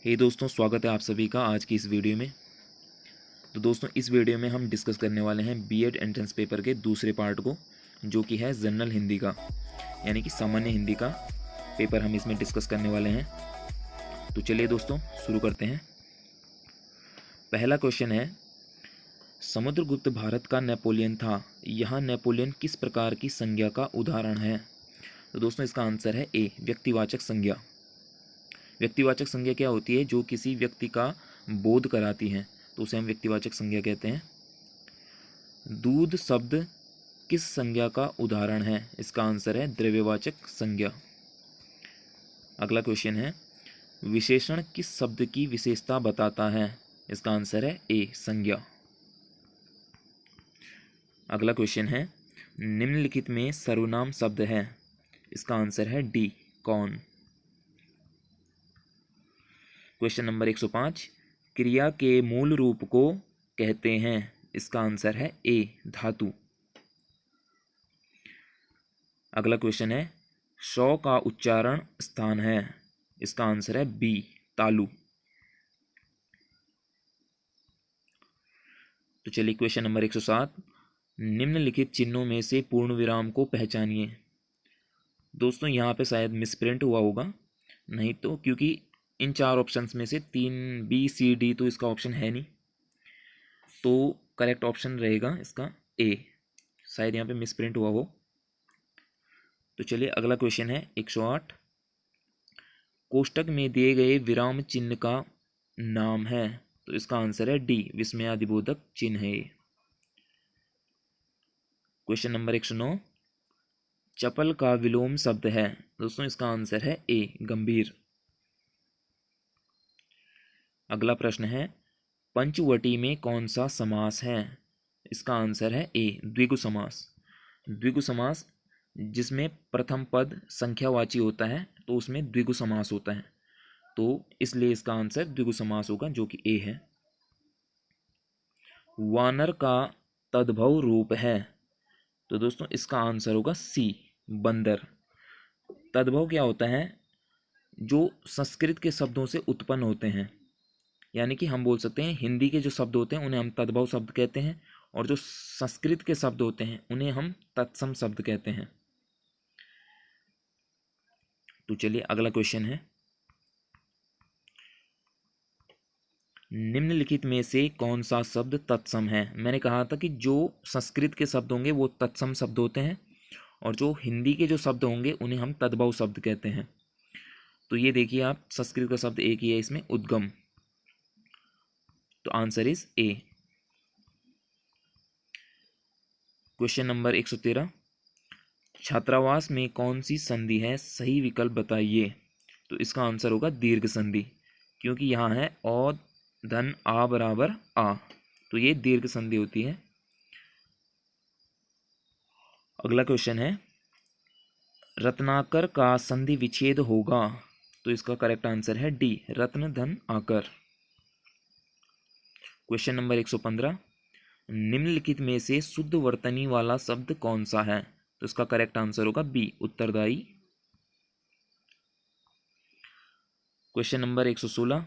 दोस्तों, स्वागत है आप सभी का आज की इस वीडियो में। तो दोस्तों, इस वीडियो में हम डिस्कस करने वाले हैं बीएड एंट्रेंस पेपर के दूसरे पार्ट को, जो कि है जनरल हिंदी का, यानी कि सामान्य हिंदी का पेपर हम इसमें डिस्कस करने वाले हैं। तो चलिए दोस्तों, शुरू करते हैं। पहला क्वेश्चन है, समुद्रगुप्त भारत का नेपोलियन था। यह नेपोलियन किस प्रकार की संज्ञा का उदाहरण है? तो दोस्तों, इसका आंसर है ए, व्यक्तिवाचक संज्ञा। व्यक्तिवाचक संज्ञा क्या होती है? जो किसी व्यक्ति का बोध कराती है, तो उसे हम व्यक्तिवाचक संज्ञा कहते हैं। दूध शब्द किस संज्ञा का उदाहरण है? इसका आंसर है द्रव्यवाचक संज्ञा। अगला क्वेश्चन है, विशेषण किस शब्द की विशेषता बताता है? इसका आंसर है ए, संज्ञा। अगला क्वेश्चन है, निम्नलिखित में सर्वनाम शब्द है। इसका आंसर है डी, कौन। क्वेश्चन नंबर 105, क्रिया के मूल रूप को कहते हैं। इसका आंसर है ए, धातु। अगला क्वेश्चन है, शौ का उच्चारण स्थान है। इसका आंसर है बी, तालु। तो चलिए क्वेश्चन नंबर 107, निम्नलिखित चिन्हों में से पूर्ण विराम को पहचानिए। दोस्तों, यहाँ पे शायद मिसप्रिंट हुआ होगा, नहीं तो, क्योंकि इन चार ऑप्शंस में से 3 बी सी डी तो इसका ऑप्शन है नहीं, तो करेक्ट ऑप्शन रहेगा इसका ए। शायद यहाँ पे मिसप्रिंट हुआ हो। तो चलिए अगला क्वेश्चन है 108, कोष्टक में दिए गए विराम चिन्ह का नाम है। तो इसका आंसर है डी, विस्मयादिबोधक चिन्ह है। क्वेश्चन नंबर 109, चपल का विलोम शब्द है। दोस्तों, इसका आंसर है ए, गंभीर। अगला प्रश्न है, पंचवटी में कौन सा समास है? इसका आंसर है ए, द्विगु समास। द्विगु समास जिसमें प्रथम पद संख्यावाची होता है, तो उसमें द्विगु समास होता है, तो इसलिए इसका आंसर द्विगु समास होगा, जो कि ए है। वानर का तद्भव रूप है। तो दोस्तों, इसका आंसर होगा सी, बंदर। तद्भव क्या होता है? जो संस्कृत के शब्दों से उत्पन्न होते हैं, यानी कि हम बोल सकते हैं हिंदी के जो शब्द होते हैं उन्हें हम तद्भव शब्द कहते हैं, और जो संस्कृत के शब्द होते हैं उन्हें हम तत्सम शब्द कहते हैं। तो चलिए अगला क्वेश्चन है, निम्नलिखित में से कौन सा शब्द तत्सम है? मैंने कहा था कि जो संस्कृत के शब्द होंगे वो तत्सम शब्द होते हैं, और जो हिंदी के जो शब्द होंगे उन्हें हम तद्भव शब्द कहते हैं। तो ये देखिए आप, संस्कृत का शब्द एक ही है इसमें, उद्गम। तो answer is a. Question number 113, छात्रावास में कौन सी संधि है? सही विकल्प बताइए। तो इसका आंसर होगा दीर्घ संधि, क्योंकि यहाँ है औ धन आ बराबर आ, तो ये दीर्घ संधि होती है। अगला क्वेश्चन है, रत्नाकर का संधि विच्छेद होगा। तो इसका करेक्ट आंसर है डी, रत्न धन आकर। क्वेश्चन नंबर 115, निम्नलिखित में से शुद्ध वर्तनी वाला शब्द कौन सा है? तो इसका करेक्ट आंसर होगा बी, उत्तरदायी। क्वेश्चन नंबर 116,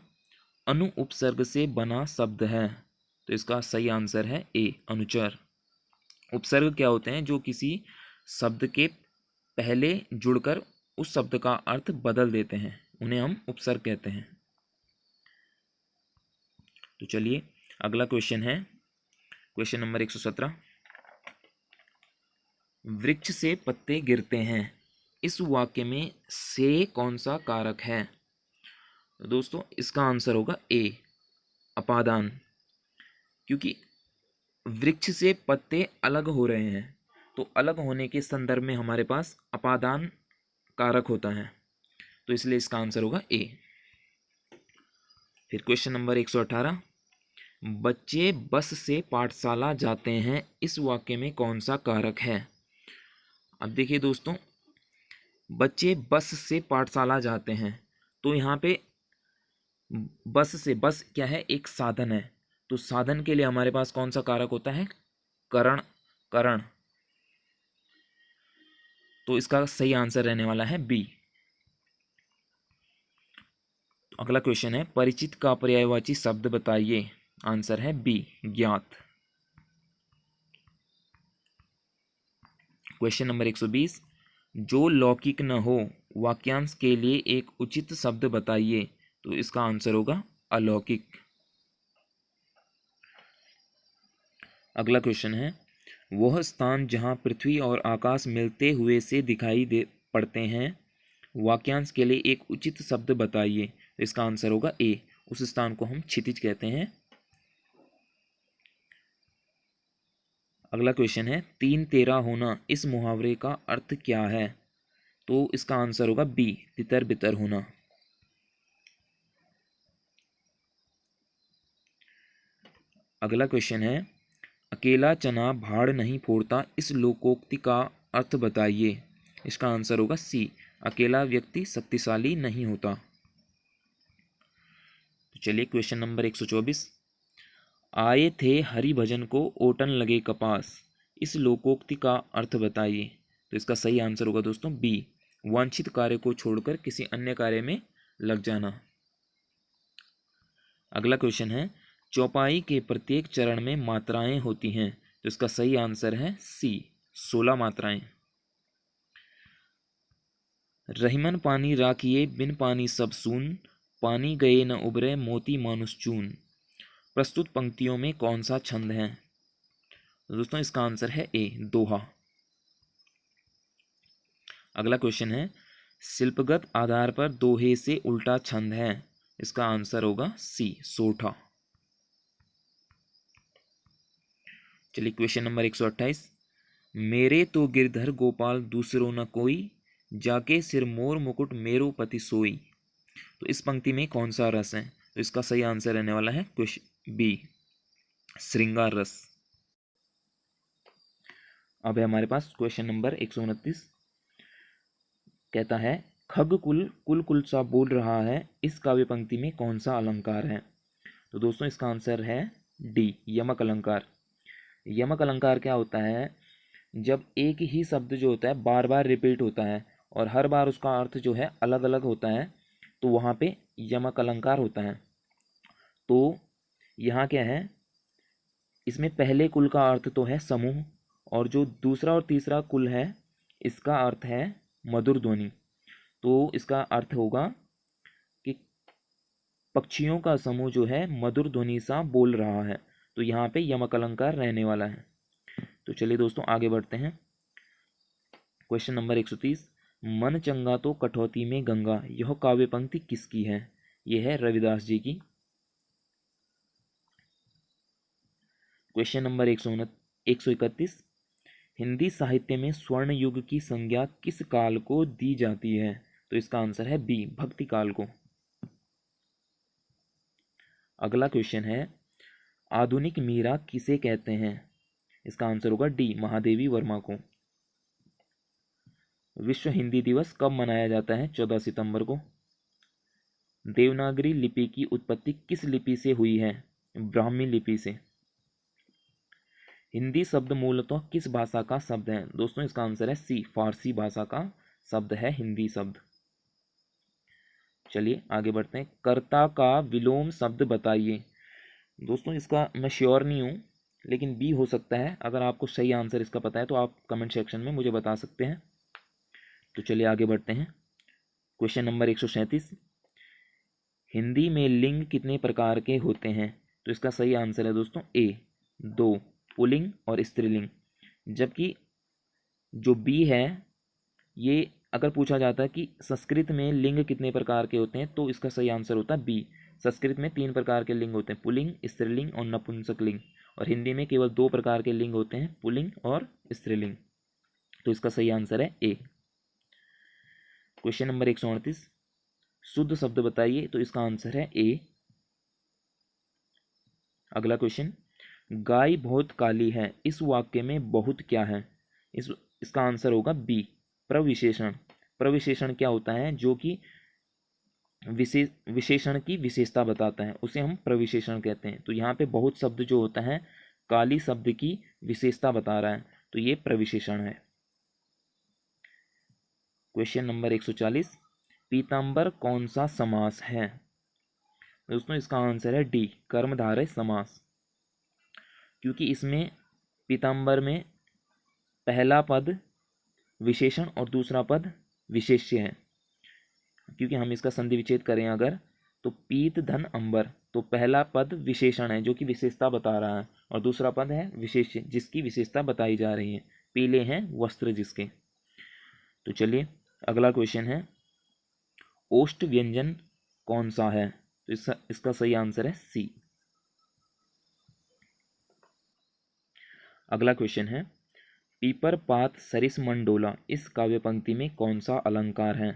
अनु उपसर्ग से बना शब्द है। तो इसका सही आंसर है ए, अनुचर। उपसर्ग क्या होते हैं? जो किसी शब्द के पहले जुड़कर उस शब्द का अर्थ बदल देते हैं, उन्हें हम उपसर्ग कहते हैं। तो चलिए अगला क्वेश्चन है, क्वेश्चन नंबर 117, वृक्ष से पत्ते गिरते हैं। इस वाक्य में से कौन सा कारक है? तो दोस्तों, इसका आंसर होगा ए, अपादान। क्योंकि वृक्ष से पत्ते अलग हो रहे हैं, तो अलग होने के संदर्भ में हमारे पास अपादान कारक होता है, तो इसलिए इसका आंसर होगा ए। फिर क्वेश्चन नंबर 118, बच्चे बस से पाठशाला जाते हैं। इस वाक्य में कौन सा कारक है? अब देखिए दोस्तों, बच्चे बस से पाठशाला जाते हैं, तो यहाँ पे बस से, बस क्या है? एक साधन है, तो साधन के लिए हमारे पास कौन सा कारक होता है? करण, करण। तो इसका सही आंसर रहने वाला है बी। अगला क्वेश्चन है परिचित का पर्यायवाची शब्द बताइए। आंसर है बी ज्ञात। क्वेश्चन नंबर 120 जो लौकिक न हो वाक्यांश के लिए एक उचित शब्द बताइए। तो इसका आंसर होगा अलौकिक। अगला क्वेश्चन है वह स्थान जहां पृथ्वी और आकाश मिलते हुए से दिखाई दे पड़ते हैं वाक्यांश के लिए एक उचित शब्द बताइए। तो इसका आंसर होगा ए, उस स्थान को हम क्षितिज कहते हैं। अगला क्वेश्चन है तीन तेरा होना इस मुहावरे का अर्थ क्या है। तो इसका आंसर होगा बी तितर बितर होना। अगला क्वेश्चन है अकेला चना भाड़ नहीं फोड़ता इस लोकोक्ति का अर्थ बताइए। इसका आंसर होगा सी अकेला व्यक्ति शक्तिशाली नहीं होता। तो चलिए क्वेश्चन नंबर 124 आए थे हरि भजन को ओटन लगे कपास इस लोकोक्ति का अर्थ बताइए। तो इसका सही आंसर होगा दोस्तों बी वांछित कार्य को छोड़कर किसी अन्य कार्य में लग जाना। अगला क्वेश्चन है चौपाई के प्रत्येक चरण में मात्राएं होती हैं। तो इसका सही आंसर है सी 16 मात्राएं। रहीमन पानी राखिए बिन पानी सब सून पानी गए न उबरे मोती मानुष चून। प्रस्तुत पंक्तियों में कौन सा छंद है। दोस्तों इसका आंसर है ए दोहा। अगला क्वेश्चन है शिल्पगत आधार पर दोहे से उल्टा छंद है। इसका आंसर होगा सी सोठा। चलिए क्वेश्चन नंबर 128 मेरे तो गिरधर गोपाल दूसरो न कोई जाके सिर मोर मुकुट मेरो पति सोई। तो इस पंक्ति में कौन सा रस है। तो इसका सही आंसर रहने वाला है क्वेश्चन बी श्रृंगार रस। अब है हमारे पास क्वेश्चन नंबर 129 कहता है खग कुल कुल कुल सा बोल रहा है इस काव्य पंक्ति में कौन सा अलंकार है। तो दोस्तों इसका आंसर है डी यमक अलंकार। यमक अलंकार क्या होता है जब एक ही शब्द जो होता है बार बार रिपीट होता है और हर बार उसका अर्थ जो है अलग अलग होता है तो वहाँ पे यमक अलंकार होता है। तो यहाँ क्या है इसमें पहले कुल का अर्थ तो है समूह और जो दूसरा और तीसरा कुल है इसका अर्थ है मधुर ध्वनि। तो इसका अर्थ होगा कि पक्षियों का समूह जो है मधुर ध्वनि सा बोल रहा है। तो यहाँ पे यमक अलंकार रहने वाला है। तो चलिए दोस्तों आगे बढ़ते हैं। क्वेश्चन नंबर 130 मन चंगा तो कठौती में गंगा यह काव्य पंक्ति किसकी है। यह है रविदास जी की। क्वेश्चन नंबर 131 हिंदी साहित्य में स्वर्ण युग की संज्ञा किस काल को दी जाती है। तो इसका आंसर है बी भक्ति काल को। अगला क्वेश्चन है आधुनिक मीरा किसे कहते हैं। इसका आंसर होगा डी महादेवी वर्मा को। विश्व हिंदी दिवस कब मनाया जाता है। 14 सितंबर को। देवनागरी लिपि की उत्पत्ति किस लिपि से हुई है। ब्राह्मी लिपि से। हिंदी शब्द मूलतः किस भाषा का शब्द है। दोस्तों इसका आंसर है सी फारसी भाषा का शब्द है हिंदी शब्द। चलिए आगे बढ़ते हैं कर्ता का विलोम शब्द बताइए। दोस्तों इसका मैं श्योर नहीं हूँ लेकिन बी हो सकता है। अगर आपको सही आंसर इसका पता है तो आप कमेंट सेक्शन में मुझे बता सकते हैं। तो चलिए आगे बढ़ते हैं। क्वेश्चन नंबर 137 हिंदी में लिंग कितने प्रकार के होते हैं। तो इसका सही आंसर है दोस्तों ए 2 पुल्लिंग और स्त्रीलिंग। जबकि जो बी है ये अगर पूछा जाता है कि संस्कृत में लिंग कितने प्रकार के होते हैं तो इसका सही आंसर होता है बी संस्कृत में 3 प्रकार के लिंग होते हैं पुल्लिंग स्त्रीलिंग और नपुंसक लिंग। और हिंदी में केवल 2 प्रकार के लिंग होते हैं पुल्लिंग और स्त्रीलिंग। तो इसका सही आंसर है ए। क्वेश्चन नंबर 138 शुद्ध शब्द बताइए। तो इसका आंसर है ए। अगला क्वेश्चन गाय बहुत काली है इस वाक्य में बहुत क्या है। इसका आंसर होगा बी प्रविशेषण। प्रविशेषण क्या होता है जो कि विशेषण की विशेषता बताता है उसे हम प्रविशेषण कहते हैं। तो यहाँ पे बहुत शब्द जो होता है काली शब्द की विशेषता बता रहा है तो ये प्रविशेषण है। क्वेश्चन नंबर 140 पीतांबर कौन सा समास है। दोस्तों इसका आंसर है डी, कर्मधारय समास, क्योंकि इसमें पीताम्बर में पहला पद विशेषण और दूसरा पद विशेष्य है। क्योंकि हम इसका संधि विच्छेद करें अगर, तो पीत धन अंबर, तो पहला पद विशेषण है जो कि विशेषता बता रहा है, और दूसरा पद है विशेष्य जिसकी विशेषता बताई जा रही है, पीले हैं वस्त्र जिसके। तो चलिए अगला क्वेश्चन है, ओष्ठ व्यंजन कौन सा है? तो इसका सही आंसर है सी। अगला क्वेश्चन है, पीपर पात सरिस मंडोला, इस काव्य पंक्ति में कौन सा अलंकार है?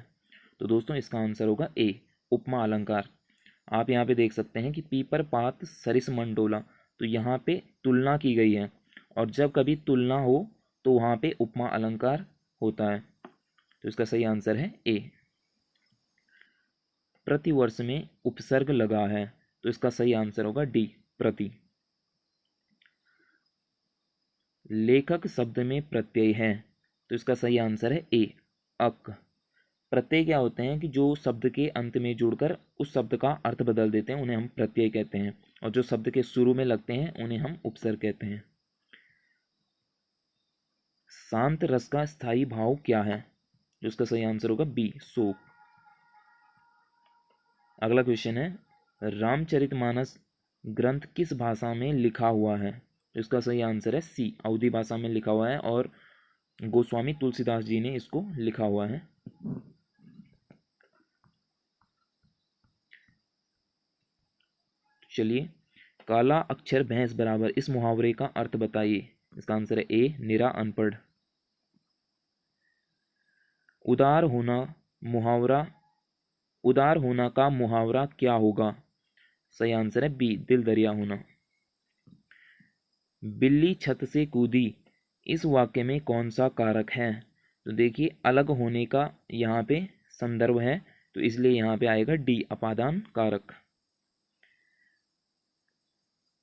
तो दोस्तों इसका आंसर होगा ए, उपमा अलंकार। आप यहाँ पे देख सकते हैं कि पीपर पात सरिस मंडोला, तो यहाँ पे तुलना की गई है, और जब कभी तुलना हो तो वहाँ पे उपमा अलंकार होता है। तो इसका सही आंसर है ए। प्रतिवर्ष में उपसर्ग लगा है, तो इसका सही आंसर होगा डी, प्रति। लेखक शब्द में प्रत्यय है, तो इसका सही आंसर है ए, अक। प्रत्यय क्या होते हैं कि जो शब्द के अंत में जुड़कर उस शब्द का अर्थ बदल देते हैं, उन्हें हम प्रत्यय कहते हैं, और जो शब्द के शुरू में लगते हैं उन्हें हम उपसर्ग कहते हैं। शांत रस का स्थायी भाव क्या है? जो इसका सही आंसर होगा बी, शोक। अगला क्वेश्चन है, रामचरितमानस ग्रंथ किस भाषा में लिखा हुआ है? तो इसका सही आंसर है सी, अवधी भाषा में लिखा हुआ है, और गोस्वामी तुलसीदास जी ने इसको लिखा हुआ है। चलिए, काला अक्षर भैंस बराबर, इस मुहावरे का अर्थ बताइए। इसका आंसर है ए, निरा अनपढ़। उदार होना मुहावरा, उदार होना का मुहावरा क्या होगा? सही आंसर है बी, दिल दरिया होना। बिल्ली छत से कूदी, इस वाक्य में कौन सा कारक है? तो देखिए अलग होने का यहाँ पे संदर्भ है, तो इसलिए यहाँ पे आएगा डी, अपादान कारक।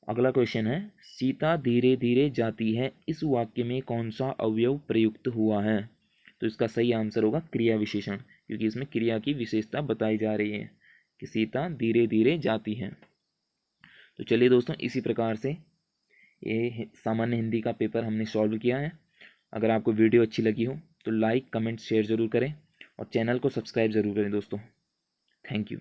अगला क्वेश्चन है, सीता धीरे धीरे जाती है, इस वाक्य में कौन सा अवयव प्रयुक्त हुआ है? तो इसका सही आंसर होगा क्रिया विशेषण, क्योंकि इसमें क्रिया की विशेषता बताई जा रही है कि सीता धीरे धीरे जाती है। तो चलिए दोस्तों, इसी प्रकार से ये सामान्य हिंदी का पेपर हमने सॉल्व किया है। अगर आपको वीडियो अच्छी लगी हो तो लाइक, कमेंट, शेयर ज़रूर करें, और चैनल को सब्सक्राइब ज़रूर करें दोस्तों। Thank you.